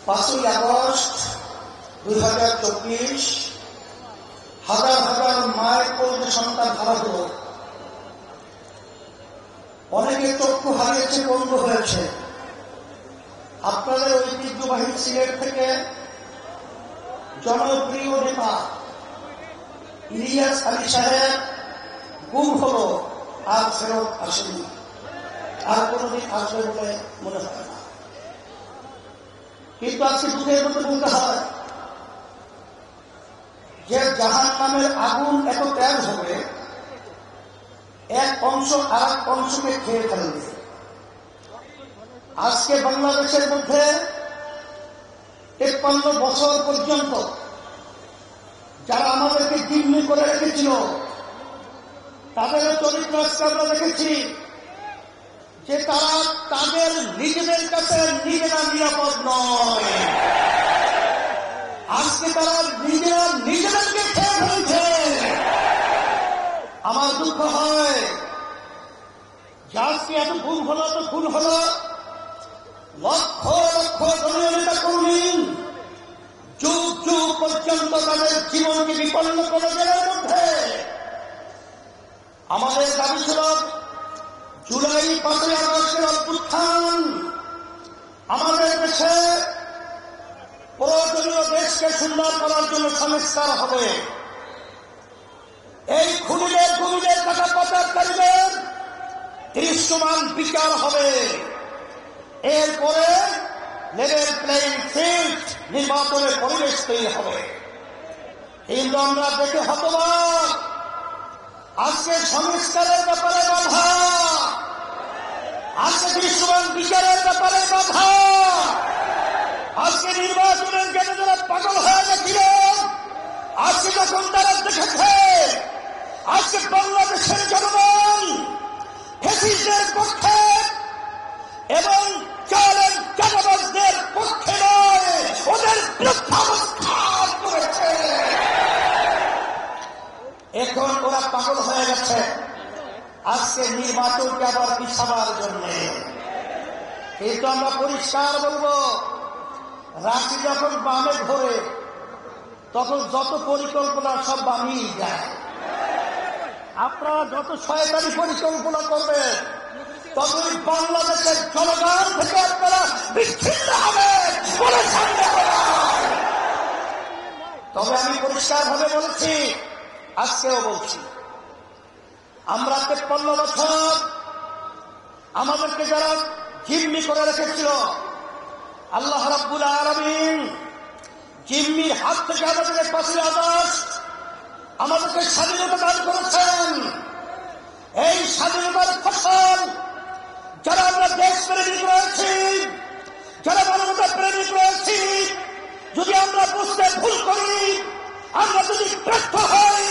5ই August 2024 হাজার হাজার মায়ের কোলে সন্তান হারা হল। অনেকে চক্ষু হারিয়েছে, বন্ধ হয়েছে। আপনাদের ঐতিহ্যবাহী সিলেট থেকে জনপ্রিয় নেতা ইলিয়াস আলী সাহেব গুম হল, আর ফেরত আসেনি, আর কোনদিন আসবে বলে মনে হয় না। কিন্তু আজকে দুঃখের মধ্যে বলতে হয় যে জাহান্নামের আগুন এত ত্যাগ হবে, এক অংশ আর এক অংশকে খেয়ে ফেলবে। আজকে বাংলাদেশের মধ্যে 53 বছর পর্যন্ত যারা আমাদেরকে জিম্মি করে রেখেছিল, তাদের চরিত্র আজকে আমরা দেখেছি যে তারা তাদের নিজেদের কাছে নিজেরা নিরাপদ নয়। আজকে তারা নিজেরা নিজেদেরকে খেয়ে ফেলছে। আমার দুঃখ হয় যে আজকে এত ভুল হলো, এত ভুল হলো, লক্ষ লক্ষ দলীয় নেতা কর্মী যুগ যুগ পর্যন্ত তাদের জীবনকে বিপন্ন করে জেলের মধ্যে। আমাদের দাবি ছিল জুলাই 5ই আগস্টের অভ্যুত্থান আমাদের দেশে প্রয়োজনীয় দেশকে সুন্দর করার জন্য সংস্কার হবে। এই খুনিদের টাকা পাচারকারীদের দৃশ্যমান বিচার হবে। এরপরে লেভেল প্লেইং ফিল্ড, নির্বাচনের পরিবেশ তৈরি হবে। কিন্তু আমরা দেখে হতবাক, আজকে সংস্কারের ব্যাপারে বাধা, আজকে দৃশ্যমান বিচারের ব্যাপারে বাধা, আজকে নির্বাচনের জন্য যারা পাগল হয়ে গেছিল, আজকে যখন তারা দেখেছে আজকে বাংলাদেশের জনগণ ফ্যাসিস্টদের পক্ষে এবং চালের চাঁদাবাজদের পক্ষে নয়, ওদের বিরুদ্ধে অবস্থান করেছে। এখন ওরা পাগল হয়ে গেছে আজকে নির্বাচনকে আবার পিছাবার জন্য। কিন্তু আমরা পরিষ্কার বলবো, রাশি যখন বামে ধরে তখন যত পরিকল্পনা সব বামিয়ে যায়। আপনারা যত শয়তানি পরিকল্পনা করবেন ততই বাংলাদেশের জনগণ থেকে আপনারা বিচ্ছিন্ন হবেন বলে সন্দেহ নাই। তবে আমি পরিষ্কার ভাবে বলছি, আজকেও বলছি, আমরা 53 বছর আমাদেরকে যারা জিম্মি করে রেখেছিল, আল্লাহ রাব্বুল আলামিন জিম্মির হাত থেকে আমাদেরকে 5ই আগস্ট আমাদেরকে স্বাধীনতা দান করেছেন। এই স্বাধীনতার ফসল যারা আমরা দেশ প্রেমিক রয়েছি, যারা মানবতা প্রেমিক রয়েছি, যদি আমরা বুঝতে ভুল করি, আমরা যদি ব্যর্থ হই,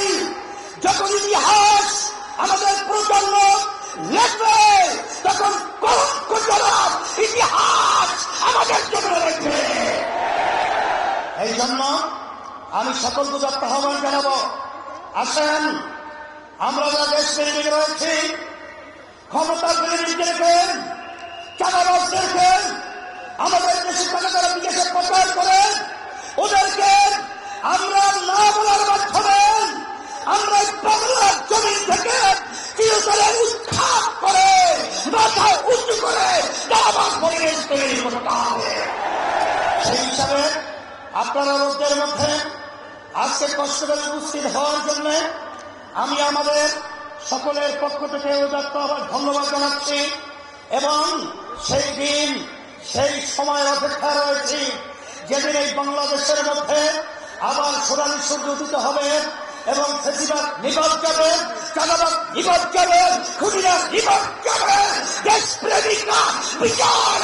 যখন ইতিহাস আমাদের প্রজন্ম লিখবে তখন কলঙ্কজনক ইতিহাস আমাদের জন্য লিখবে। এই জন্য আমি সকল গুজরাট আহ্বান জানাবো, আসেন আমরা যারা দেশ প্রেমিক রয়েছি, ক্ষমতা প্রেমিকদেরকে, চাঁদাবাজদেরকে, আমাদের দেশের টাকা যারা বিদেশে প্রচার করে ওদেরকে আমরা না বলার মাধ্যমে আমরা বাংলার জমিন থেকে চিরতরে উৎখাত করে মাথা উঁচু করে দাবার পরিবেশ তৈরি করতে হবে। সেই হিসাবে আপনারা রোদের মধ্যে আজকে কষ্ট করে উপস্থিত হওয়ার জন্য আমি আমাদের সকলের পক্ষ থেকে উদাত্ত আবার ধন্যবাদ জানাচ্ছি এবং সেই দিন সেই সময়ের অপেক্ষা রয়েছি যেদিন এই বাংলাদেশের মধ্যে আবার সোনালী সূর্য উদিত হবে এবং ফেসিবাদ নিবাদ যাবে, চাঁদাবাদ নিবাদ যাবে, খুনিরা নিবাদ যাবে, দেশপ্রেমিকরা বিচার